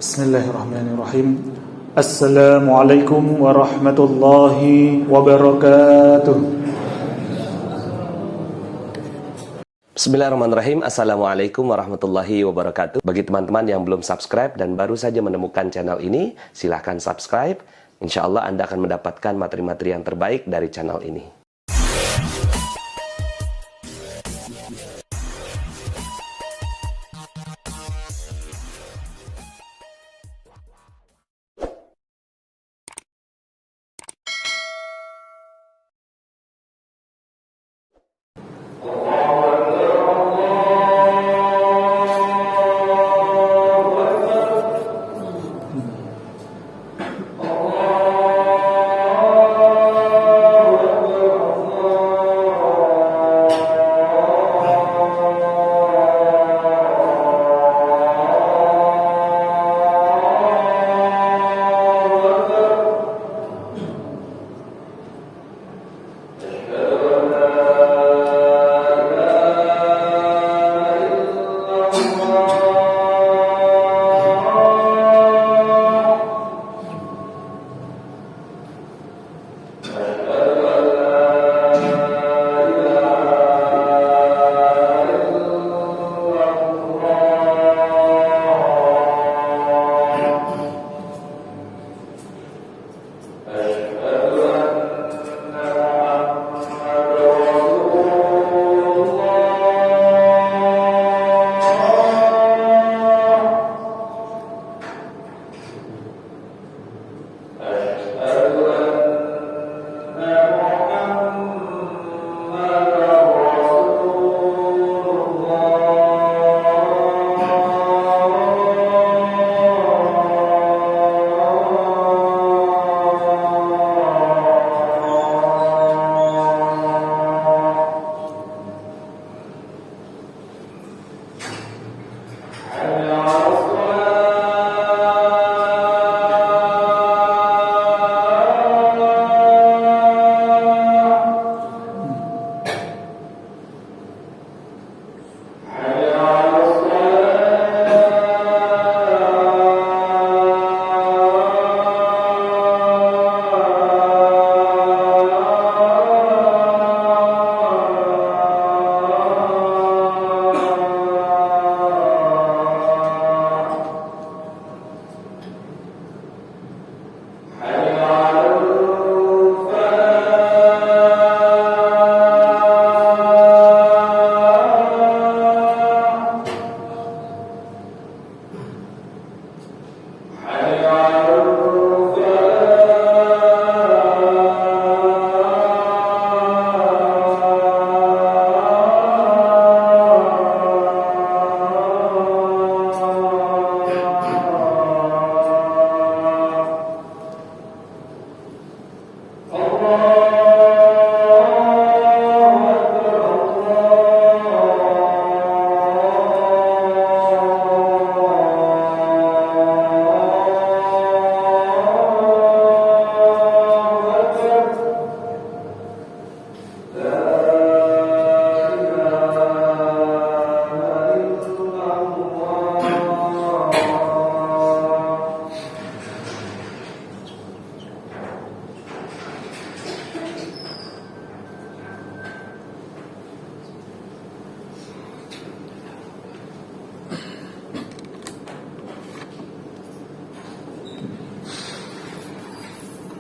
Bismillahirrahmanirrahim. Assalamualaikum warahmatullahi wabarakatuh. Bismillahirrahmanirrahim. Assalamualaikum warahmatullahi wabarakatuh. Bagi teman-teman yang belum subscribe dan baru saja menemukan channel ini, silahkan subscribe. Insya Allah Anda akan mendapatkan materi-materi yang terbaik dari channel ini.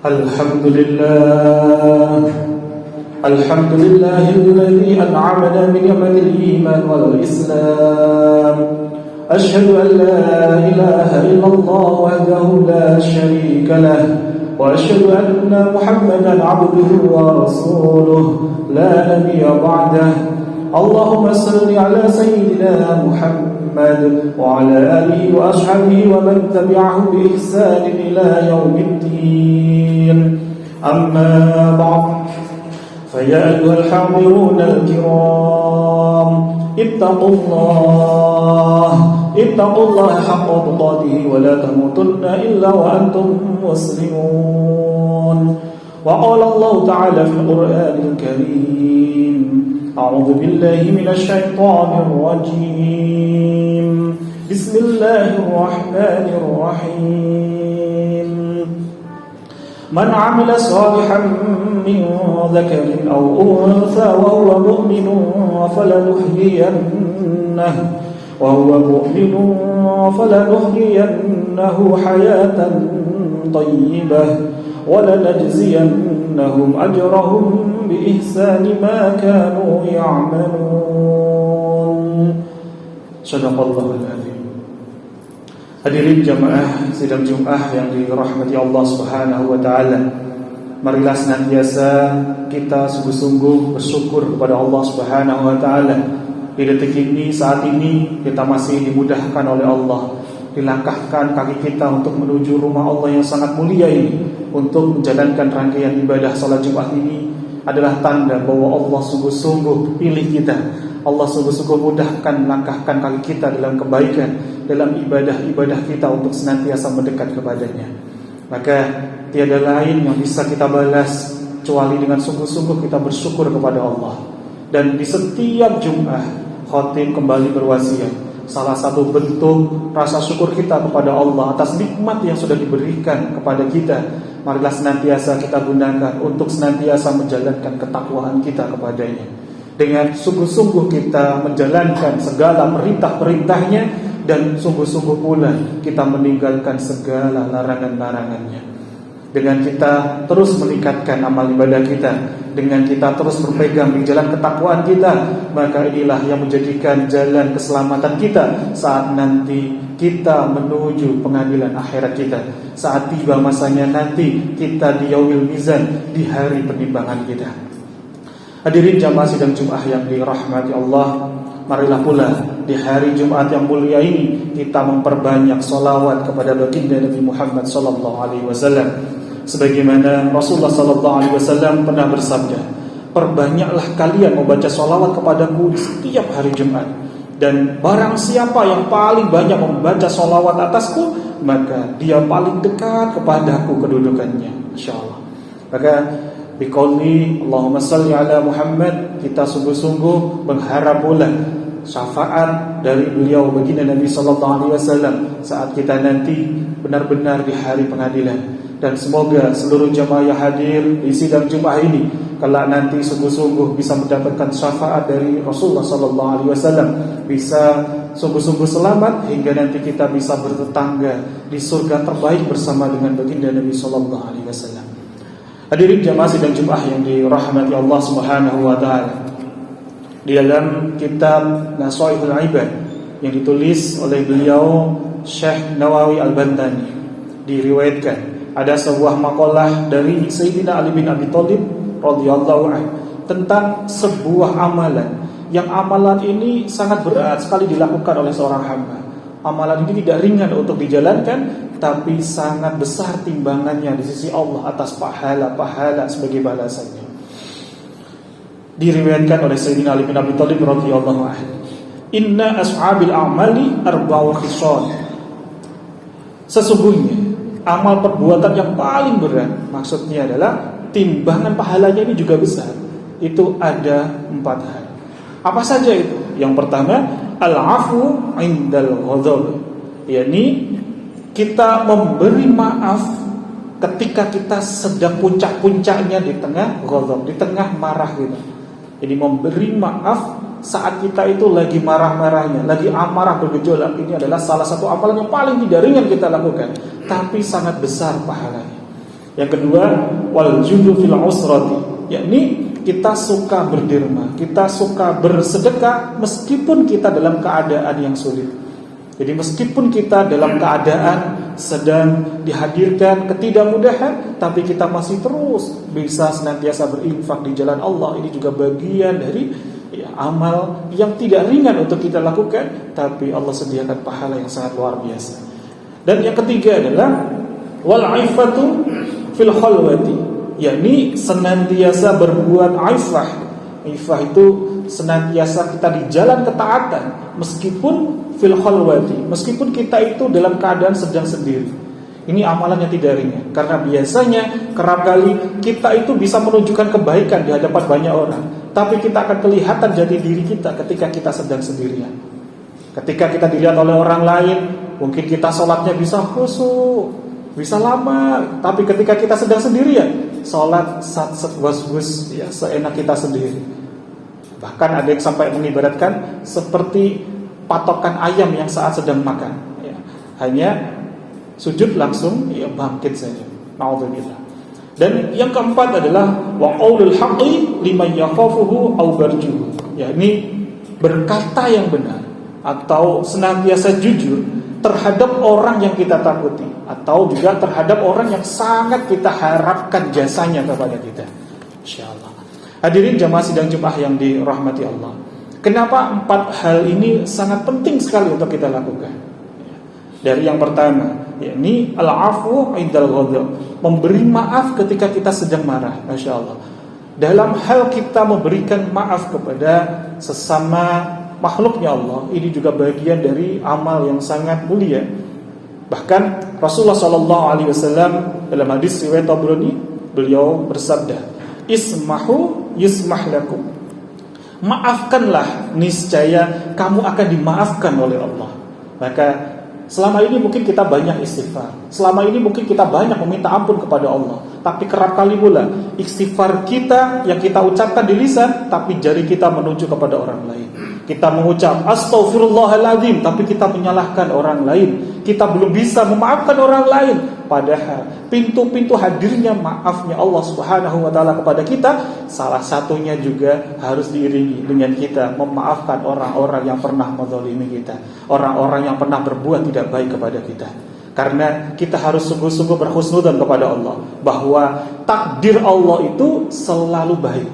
الحمد لله الذي أنعمنا بنعمة الإيمان والإسلام. أشهد أن لا إله إلا الله وحده لا شريك له، وأشهد أن محمدا عبده ورسوله لا نبي بعده. اللهم صل على سيدنا محمد وعلى آله وأصحابه ومن تبعهم بإحسان إلى يوم الدين. أما بعد، فيا أيها الحاضرون الكرام، اتقوا الله حق تقاته ولا تموتن إلا وأنتم مسلمون. وقال الله تعالى في القرآن الكريم: أعوذ بالله من الشيطان الرجيم، Bismillahirrahmanirrahim. Man 'amila salihan min dzakarin aw untha wa huwa mu'minun falanuhyiyannahu hayatan thayyibah wa lanajziyannahum ajrahum bi ihsani ma kanu ya'malun. Shadaqallahul adzim. Hadirin jamaah sidang Jumat yang dirahmati Allah Subhanahu wa taala. Marilah senantiasa kita sungguh-sungguh bersyukur kepada Allah Subhanahu wa taala. Di detik ini, saat ini kita masih dimudahkan oleh Allah, dilangkahkan kaki kita untuk menuju rumah Allah yang sangat mulia ini, untuk menjalankan rangkaian ibadah salat Jumat ini adalah tanda bahwa Allah sungguh-sungguh pilih kita. Allah sungguh-sungguh mudahkan melangkahkan kaki kita dalam kebaikan, dalam ibadah-ibadah kita untuk senantiasa mendekat kepadanya. Maka tiada lain yang bisa kita balas kecuali dengan sungguh-sungguh kita bersyukur kepada Allah. Dan di setiap Jumat khatib kembali berwasiat, salah satu bentuk rasa syukur kita kepada Allah atas nikmat yang sudah diberikan kepada kita, marilah senantiasa kita gunakan untuk senantiasa menjalankan ketakwaan kita kepadanya. Dengan sungguh-sungguh kita menjalankan segala perintah-perintahnya, dan sungguh-sungguh pula kita meninggalkan segala larangan-larangannya. Dengan kita terus meningkatkan amal ibadah kita, dengan kita terus berpegang di jalan ketakwaan kita, maka inilah yang menjadikan jalan keselamatan kita saat nanti kita menuju pengadilan akhirat kita. Saat tiba masanya nanti kita di yaumil mizan, di hari penimbangan kita. Hadirin jamaah sidang Jumat yang dirahmati Allah, marilah pula di hari Jumat yang mulia ini kita memperbanyak sholawat kepada baginda Nabi Muhammad sallallahu alaihi wasallam. Sebagaimana Rasulullah sallallahu alaihi wasallam pernah bersabda, perbanyaklah kalian membaca sholawat kepadaku di setiap hari Jumat, dan barang siapa yang paling banyak membaca sholawat atasku, maka dia paling dekat kepadaku kedudukannya, insyaallah. Maka biqauli Allahumma salli ala Muhammad, kita sungguh-sungguh mengharap pula syafaat dari beliau baginda Nabi sallallahu alaihi wasallam saat kita nanti benar-benar di hari pengadilan. Dan semoga seluruh jamaah yang hadir di sidang Jumat ini kelak nanti sungguh-sungguh bisa mendapatkan syafaat dari Rasulullah sallallahu alaihi wasallam, bisa sungguh-sungguh selamat hingga nanti kita bisa bertetangga di surga terbaik bersama dengan baginda Nabi sallallahu alaihi wasallam. Hadirin jamaah sidang Jumat yang dirahmati Allah Subhanahu wa taala. Di dalam kitab Nasaihul Ibad yang ditulis oleh beliau Syekh Nawawi Al-Bantani, diriwayatkan ada sebuah makalah dari Sayyidina Ali bin Abi Thalib radhiyallahu anhu tentang sebuah amalan yang amalan ini sangat berat sekali dilakukan oleh seorang hamba. Amalan ini tidak ringan untuk dijalankan, tapi sangat besar timbangannya di sisi Allah atas pahala-pahala sebagai balasannya. Diriwayatkan oleh Sayyidina Ali bin Abi Thalib radhiyallahu anhu, inna ashabil a'mali arba'u khisal. Sesungguhnya amal perbuatan yang paling berat, maksudnya adalah timbangan pahalanya ini juga besar, itu ada 4 hal. Apa saja itu? Yang pertama, al-afu indal ghadab, yakni kita memberi maaf ketika kita sedang puncak-puncaknya di tengah ghadab, di tengah marah kita. Jadi memberi maaf saat kita itu lagi marah-marahnya, lagi amarah bergejolak, ini adalah salah satu amalan yang paling tidak ringan kita lakukan, tapi sangat besar pahalanya. Yang kedua, wal judu fil usrati, yakni kita suka berderma, kita suka bersedekah meskipun kita dalam keadaan yang sulit. Jadi meskipun kita dalam keadaan sedang dihadirkan ketidakmudahan, tapi kita masih terus bisa senantiasa berinfak di jalan Allah. Ini juga bagian dari amal yang tidak ringan untuk kita lakukan, tapi Allah sediakan pahala yang sangat luar biasa. Dan yang ketiga adalah wal aifatu fil khalwati, yakni senantiasa berbuat aifah. Aifah itu senantiasa kita di jalan ketaatan meskipun fil khalwati, meskipun kita itu dalam keadaan sedang sendiri. Ini amalan yang tidak ringan, karena biasanya kerap kali kita itu bisa menunjukkan kebaikan di hadapan banyak orang, tapi kita akan kelihatan jati diri kita ketika kita sedang sendirian. Ketika kita dilihat oleh orang lain, mungkin kita sholatnya bisa khusyuk, bisa lama, tapi ketika kita sedang sendirian, sholat sat-sat was-was, ya seenak kita sendiri. Bahkan ada yang sampai mengibaratkan seperti patokan ayam yang saat sedang makan, ya. Hanya sujud langsung ya bangkit saja. Na'udzubillah. Dan yang keempat adalah wa qaulul haqqi liman yakhafuhu aw barjuhu. Ya, ini berkata yang benar atau senantiasa jujur terhadap orang yang kita takuti, atau juga terhadap orang yang sangat kita harapkan jasanya kepada kita. Insyaallah. Hadirin jamaah sidang Jumat yang dirahmati Allah. Kenapa 4 hal ini sangat penting sekali untuk kita lakukan? Dari yang pertama, yakni al-'afwu 'indal ghadab, memberi maaf ketika kita sedang marah. Masya Allah. Dalam hal kita memberikan maaf kepada sesama makhluknya Allah, ini juga bagian dari amal yang sangat mulia. Bahkan Rasulullah SAW dalam hadis riwayat Tabrani, beliau bersabda, ismahu yusmah lakum, maafkanlah, niscaya kamu akan dimaafkan oleh Allah. Maka selama ini mungkin kita banyak istighfar, selama ini mungkin kita banyak meminta ampun kepada Allah, tapi kerap kali pula istighfar kita yang kita ucapkan di lisan, tapi jari kita menuju kepada orang lain. Kita mengucap astaghfirullahaladzim, tapi kita menyalahkan orang lain. Kita belum bisa memaafkan orang lain. Padahal pintu-pintu hadirnya maafnya Allah Subhanahu wa ta'ala kepada kita, salah satunya juga harus diiringi dengan kita memaafkan orang-orang yang pernah menzalimi kita, orang-orang yang pernah berbuat tidak baik kepada kita. Karena kita harus sungguh-sungguh berhusnudzon kepada Allah, bahwa takdir Allah itu selalu baik.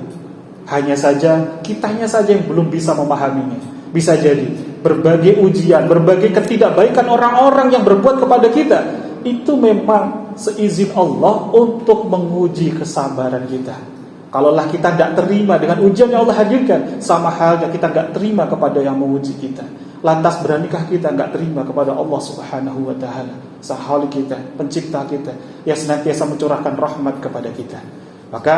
Hanya saja kitanya saja yang belum bisa memahaminya. Bisa jadi berbagai ujian, berbagai ketidakbaikan orang-orang yang berbuat kepada kita, itu memang seizin Allah untuk menguji kesabaran kita. Kalaulah kita tidak terima dengan ujian yang Allah hadirkan, sama halnya kita tidak terima kepada yang menguji kita. Lantas beranikah kita tidak terima kepada Allah Subhanahu wa ta'ala, Sahalik kita, pencipta kita, yang senantiasa mencurahkan rahmat kepada kita. Maka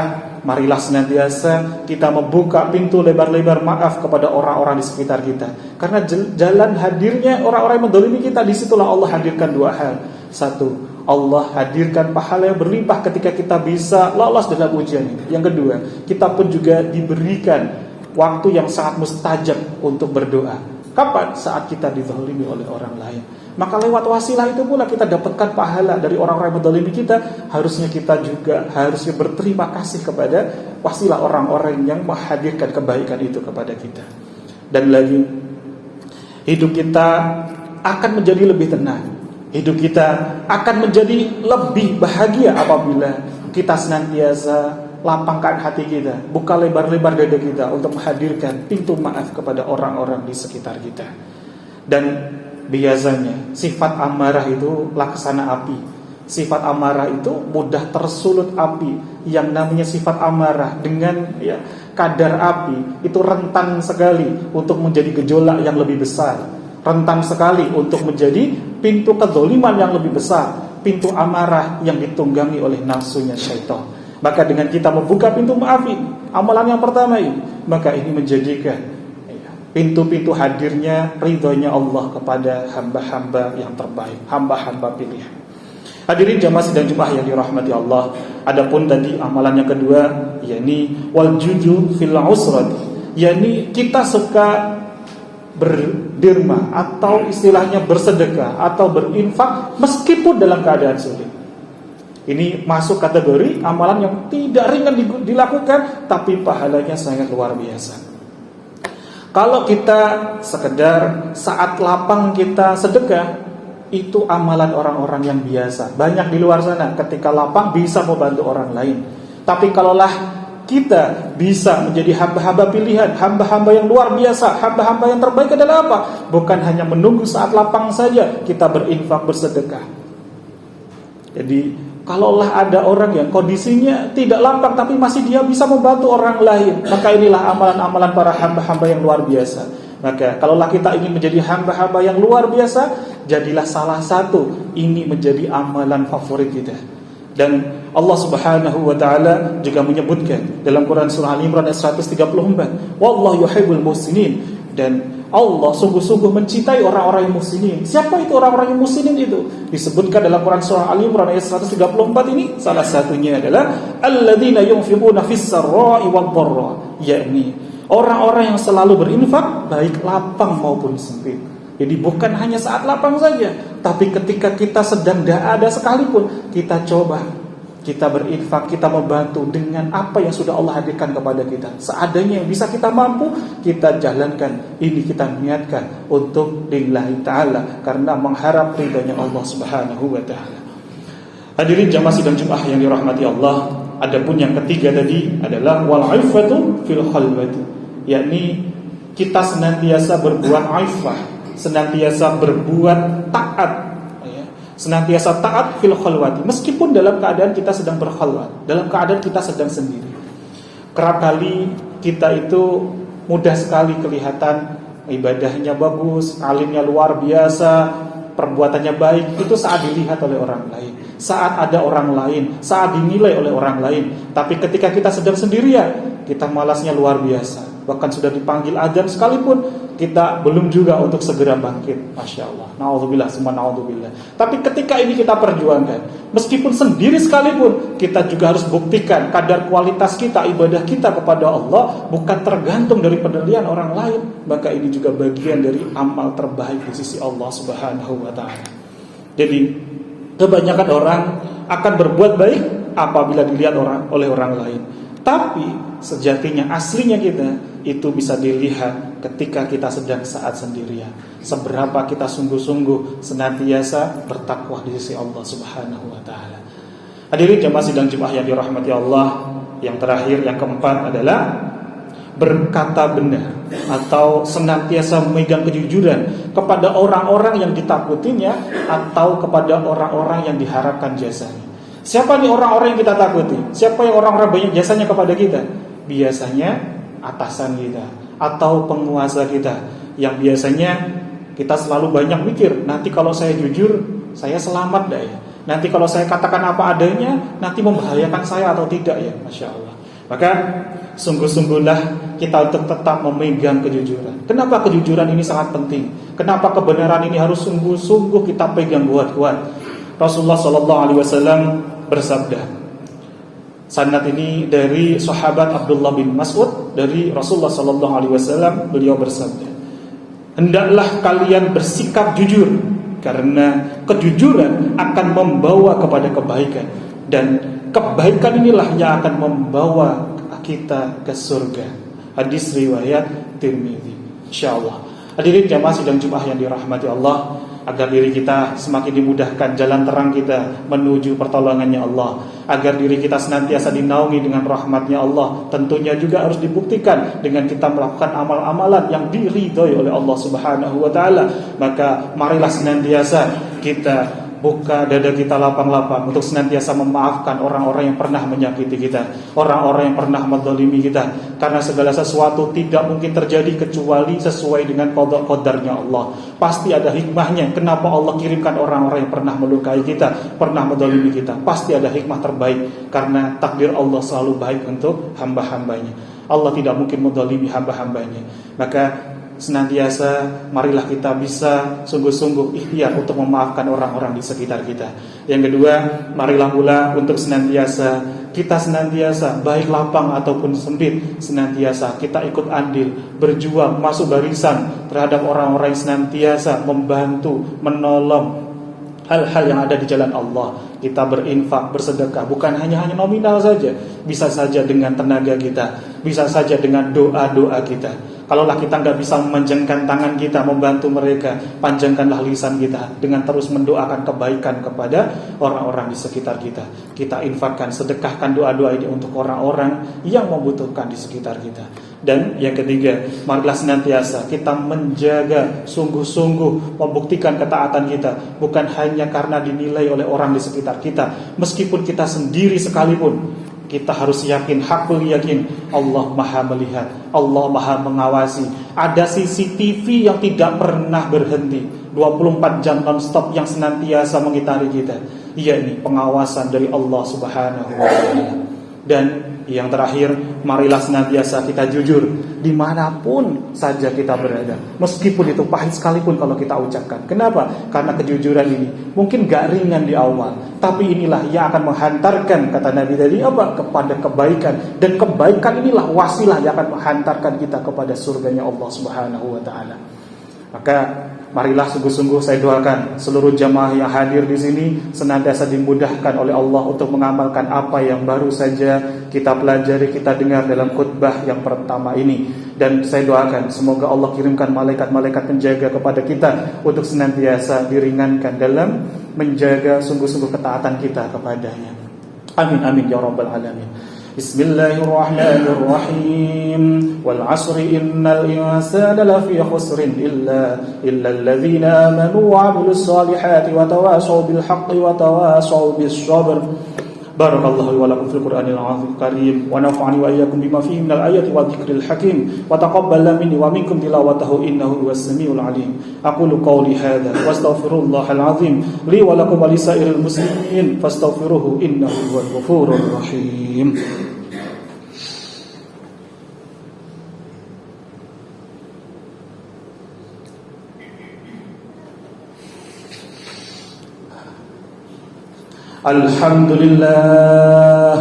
marilah senantiasa kita membuka pintu lebar-lebar maaf kepada orang-orang di sekitar kita. Karena jalan hadirnya orang-orang yang menzalimi kita, disitulah Allah hadirkan 2 hal. 1, Allah hadirkan pahala yang berlimpah ketika kita bisa lolos dalam ujian ini. Yang kedua, kita pun juga diberikan waktu yang sangat mustajab untuk berdoa. Kapan? Saat kita dizalimi oleh orang lain. Maka lewat wasilah itu pula kita dapatkan pahala dari orang-orang yang menzalimi kita. Harusnya kita juga harusnya berterima kasih kepada wasilah orang-orang yang menghadirkan kebaikan itu kepada kita. Dan lagi, hidup kita akan menjadi lebih tenang, hidup kita akan menjadi lebih bahagia apabila kita senantiasa lapangkan hati kita, buka lebar-lebar dada kita untuk menghadirkan pintu maaf kepada orang-orang di sekitar kita. Dan biasanya sifat amarah itu laksana api. Sifat amarah itu mudah tersulut api. Yang namanya sifat amarah dengan kadar api itu rentan sekali untuk menjadi gejolak yang lebih besar, rentan sekali untuk menjadi pintu kezaliman yang lebih besar, pintu amarah yang ditunggangi oleh nafsunya syaitan. Maka dengan kita membuka pintu maaf ini, amalan yang pertama ini, maka ini menjadikan pintu-pintu hadirnya ridhonya Allah kepada hamba-hamba yang terbaik, hamba-hamba pilihan. Hadirin jamaah sidang Jumat yang dirahmati Allah. Adapun tadi amalan yang kedua, yakni wal juju fil usrati, yakni kita suka berderma atau istilahnya bersedekah atau berinfak meskipun dalam keadaan sulit. Ini masuk kategori amalan yang tidak ringan dilakukan, tapi pahalanya sangat luar biasa. Kalau kita sekedar saat lapang kita sedekah, itu amalan orang-orang yang biasa. Banyak di luar sana ketika lapang bisa membantu orang lain. Tapi kalaulah kita bisa menjadi hamba-hamba pilihan, hamba-hamba yang luar biasa, hamba-hamba yang terbaik adalah apa? Bukan hanya menunggu saat lapang saja kita berinfak, bersedekah. Jadi kalaulah ada orang yang kondisinya tidak lapang tapi masih dia bisa membantu orang lain, maka inilah amalan-amalan para hamba-hamba yang luar biasa. Maka kalaulah kita ingin menjadi hamba-hamba yang luar biasa, jadilah salah satu ini menjadi amalan favorit kita. Dan Allah Subhanahu wa ta'ala juga menyebutkan dalam Quran surah Al-Imran ayat 134, wallahu yuhibbul muhsinin, dan Allah sungguh-sungguh mencintai orang-orang yang muslimin. Siapa itu orang-orang yang muslimin itu? Disebutkan dalam Quran surah Ali Imran ayat 134 ini. Salah satunya adalah alladzina yunfiquna fis-sarra'i wad-dharra, yakni orang-orang yang selalu berinfak baik lapang maupun sempit. Jadi bukan hanya saat lapang saja, tapi ketika kita sedang tidak ada sekalipun, kita coba, kita berinfak, kita membantu dengan apa yang sudah Allah hadirkan kepada kita. Seadanya yang bisa kita mampu, kita jalankan. Ini kita niatkan untuk lillahi ta'ala, karena mengharap ridhanya Allah subhanahu wa ta'ala. Hadirin jamaah sidang Jumat yang dirahmati Allah. Adapun yang ketiga tadi adalah wal-'iffatu fil khalwati, yakni kita senantiasa berbuat 'iffah, senantiasa berbuat taat, senantiasa taat fil khalwati, meskipun dalam keadaan kita sedang berkhalwat, dalam keadaan kita sedang sendiri. Kerap kali kita itu mudah sekali kelihatan ibadahnya bagus, alimnya luar biasa, perbuatannya baik, itu saat dilihat oleh orang lain, saat ada orang lain, saat dinilai oleh orang lain. Tapi ketika kita sedang sendirian, kita malasnya luar biasa. Bahkan sudah dipanggil adzan sekalipun, kita belum juga untuk segera bangkit. Masya Allah, na'udzubillah, semua na'udzubillah. Tapi ketika ini kita perjuangkan, meskipun sendiri sekalipun, kita juga harus buktikan kadar kualitas kita, ibadah kita kepada Allah bukan tergantung dari penilaian orang lain. Maka ini juga bagian dari amal terbaik di sisi Allah subhanahu wa ta'ala. Jadi kebanyakan orang akan berbuat baik apabila dilihat oleh orang lain. Tapi sejatinya, aslinya kita itu bisa dilihat ketika kita sedang saat sendirian. Seberapa kita sungguh-sungguh senantiasa bertakwa di sisi Allah subhanahu wa ta'ala. Hadirin jamaah sidang Jumat yang dirahmati Allah. Yang terakhir, yang keempat adalah berkata benar, atau senantiasa memegang kejujuran kepada orang-orang yang ditakutinya, atau kepada orang-orang yang diharapkan jasanya. Siapa nih orang-orang yang kita takuti? Siapa yang orang-orang banyak jasanya kepada kita? Biasanya atasan kita atau penguasa kita, yang biasanya kita selalu banyak mikir, nanti kalau saya jujur, saya selamat dah ya. Nanti kalau saya katakan apa adanya, nanti membahayakan saya atau tidak ya. Masya Allah. Maka sungguh-sungguhlah kita untuk tetap memegang kejujuran. Kenapa kejujuran ini sangat penting? Kenapa kebenaran ini harus sungguh-sungguh kita pegang kuat-kuat? Rasulullah SAW bersabda, sanad ini dari sahabat Abdullah bin Mas'ud, dari Rasulullah SAW, beliau bersabda, hendaklah kalian bersikap jujur, karena kejujuran akan membawa kepada kebaikan, dan kebaikan inilah yang akan membawa kita ke surga. Hadis riwayat Tirmidzi. Insyaallah. Hadirin jamaah sidang Jumat yang dirahmati Allah, agar diri kita semakin dimudahkan jalan terang kita menuju pertolongannya Allah, agar diri kita senantiasa dinaungi dengan rahmatnya Allah, tentunya juga harus dibuktikan dengan kita melakukan amal-amalan yang diridhoi oleh Allah subhanahu wa ta'ala. Maka marilah senantiasa kita buka dada kita lapang-lapang untuk senantiasa memaafkan orang-orang yang pernah menyakiti kita, orang-orang yang pernah menzalimi kita. Karena segala sesuatu tidak mungkin terjadi kecuali sesuai dengan qada qadarnya Allah. Pasti ada hikmahnya. Kenapa Allah kirimkan orang-orang yang pernah melukai kita, pernah menzalimi kita? Pasti ada hikmah terbaik, karena takdir Allah selalu baik untuk hamba-hambanya. Allah tidak mungkin menzalimi hamba-hambanya. Maka senantiasa marilah kita bisa sungguh-sungguh ikhtiar untuk memaafkan orang-orang di sekitar kita. Yang kedua, marilah pula untuk senantiasa baik lapang ataupun sempit, senantiasa kita ikut andil, berjuang, masuk barisan terhadap orang-orang yang senantiasa membantu, menolong hal-hal yang ada di jalan Allah. Kita berinfak, bersedekah, bukan hanya nominal saja, bisa saja dengan tenaga kita, bisa saja dengan doa-doa kita. Kalaulah kita nggak bisa memanjangkan tangan kita membantu mereka, panjangkanlah lisan kita dengan terus mendoakan kebaikan kepada orang-orang di sekitar kita. Kita infakkan, sedekahkan doa-doa ini untuk orang-orang yang membutuhkan di sekitar kita. Dan yang ketiga, marilah senantiasa kita menjaga sungguh-sungguh membuktikan ketaatan kita, bukan hanya karena dinilai oleh orang di sekitar kita, meskipun kita sendiri sekalipun. Kita harus yakin, hakul yakin, Allah maha melihat, Allah maha mengawasi. Ada CCTV yang tidak pernah berhenti, 24 jam non-stop yang senantiasa mengitari kita. Iya, ini pengawasan dari Allah subhanahu wa ta'ala. Dan Yang terakhir, marilah senantiasa kita jujur dimanapun saja kita berada, meskipun itu pahit sekalipun kalau kita ucapkan. Kenapa? Karena kejujuran ini mungkin gak ringan di awal, tapi inilah yang akan menghantarkan, kata Nabi tadi, kepada kebaikan. Dan kebaikan inilah wasilah yang akan menghantarkan kita kepada surganya Allah Subhanahu wa Ta'ala. Maka marilah sungguh-sungguh saya doakan seluruh jamaah yang hadir di sini senantiasa dimudahkan oleh Allah untuk mengamalkan apa yang baru saja kita pelajari, kita dengar dalam khutbah yang pertama ini. Dan saya doakan semoga Allah kirimkan malaikat-malaikat penjaga kepada kita untuk senantiasa diringankan dalam menjaga sungguh-sungguh ketaatan kita kepadanya. Amin amin ya rabbal alamin. Bismillahirrahmanirrahim. Wal 'asri innal insana lafi khusrin illa alladhina amanu wa 'amilus solihati wa tawasaw bil haqqi wa tawasaw bis sabr. Barakallahu li wa lakum fil Qur'anil 'azim karim wa nafa'ani wa iyyakum bima fihi minal ayati wa dzikril hakim wa taqabbal minni wa minkum tilawatahu innahu huwas samiul 'alim. Aqulu qawli hadza wa astaghfirullahal 'azim li wa lakum wa lisairil muslimin fastaghfiruhu innahu huwal ghafurur rahim. Alhamdulillah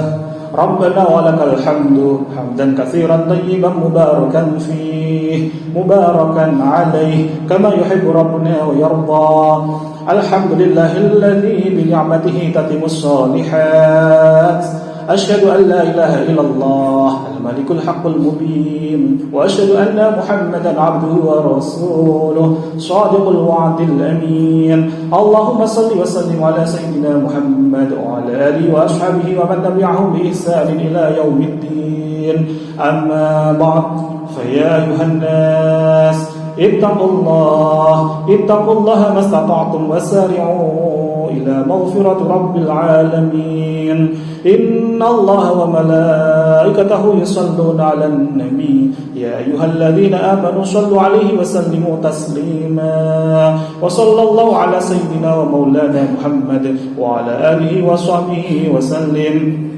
Rabbana wa lakal hamdu hamdan katsiran tayyiban mubarakan fihi mubarakan alaihi kama yuhibbu rabbuna wa yarda. Alhamdulillahilladzi bi ni'matihi tatimmus shalihat. Asyhadu an la ilaha illallah al-malikul haqqul mubin wa asyhadu anna Muhammadan 'abduhu wa rasuluh shadiqul wa'dil amin. Allahumma shalli wa sallim ala sayyidina Muhammad wa ala alihi wa ashabihi wa man tabi'ahum bi ihsan ila yaumiddin. Amma ba'd, fa ya ayuhan nas ittaqullaha mastata'tum wasari'u ila maghfirati rabbil alamin. Inna Allah wa malaikatahu yusalluna 'alan nabi ya ayyuhalladzina amanu sallu 'alaihi wa sallimu taslima. Wa sallallahu 'ala sayyidina wa maulana Muhammad wa 'ala alihi wa sahbihi wa sallim.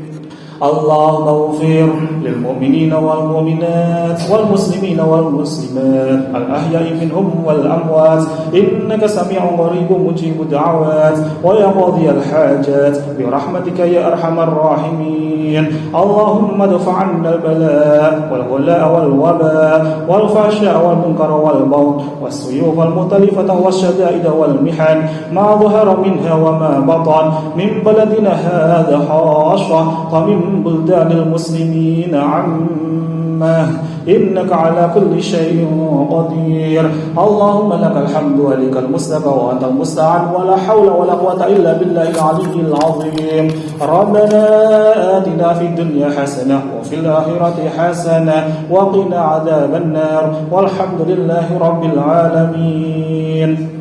Allahumma ighfir lil mu'minina wal mu'minat wal muslimina wal muslimat al ahya'i minhum wal amwat innaka sami'un qaribun mujibud da'awat wa ya qadhiyal hajat bi rahmatika ya arhamar rahimin. Allahumma dfa' 'anna al bala' wal ghala' wal waba' wal fahsya' wal munkar wal baghy was suyuf wal mutalifata was shada'id wal mihan ma dhahara minha wa ma batan min baladina hadha khashwa min buldanil muslimin amma innaka ala kulli shay'in qadir. Allahumma lakal hamdu wa lakal mustafa wa antal musta'an wa la hawla wa la quwwata illa billahil aliyyil azim. Rabbana atina fid dunya hasanah wa fil akhirati hasanah wa qina adzaban nar walhamdulillahi rabbil alamin.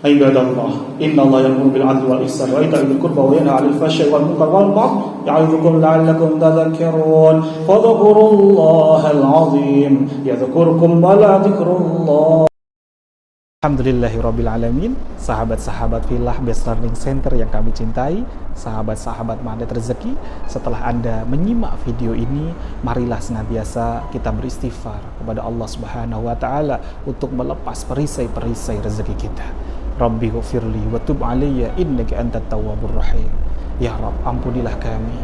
Ibadallah, innallaha ya'muru bil 'adli wal ihsani wa ita'i dzil qurba wa yanha 'anil fahsya'i wal munkari wal baghi ya'idzukum la'allakum tadhakkarun. Fadhkurullahal 'azim yadhkurkum wa la dzikrullah. Alhamdulillahirabbil alamin. Sahabat-sahabat Filah Best Learning Center yang kami cintai, sahabat-sahabat Magnet Rezeki, setelah Anda menyimak video ini, marilah senantiasa kita beristighfar kepada Allah Subhanahu wa taala untuk melepas perisai-perisai rezeki kita. Rabbi ghfirli wa tub alayya innaka antat tawwabur rahim. Ya Rabb, ampunilah kami,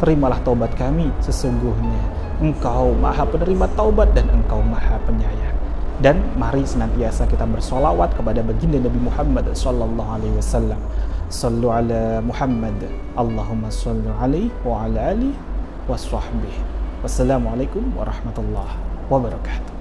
terimalah taubat kami, sesungguhnya Engkau Maha Penerima taubat dan Engkau Maha Penyayang. Dan mari senantiasa kita bersolawat kepada baginda Nabi Muhammad sallallahu alaihi wasallam. Sallu ala Muhammad, Allahumma salli alaihi wa ala alihi wa sahbihi. Wassalamualaikum warahmatullahi wabarakatuh.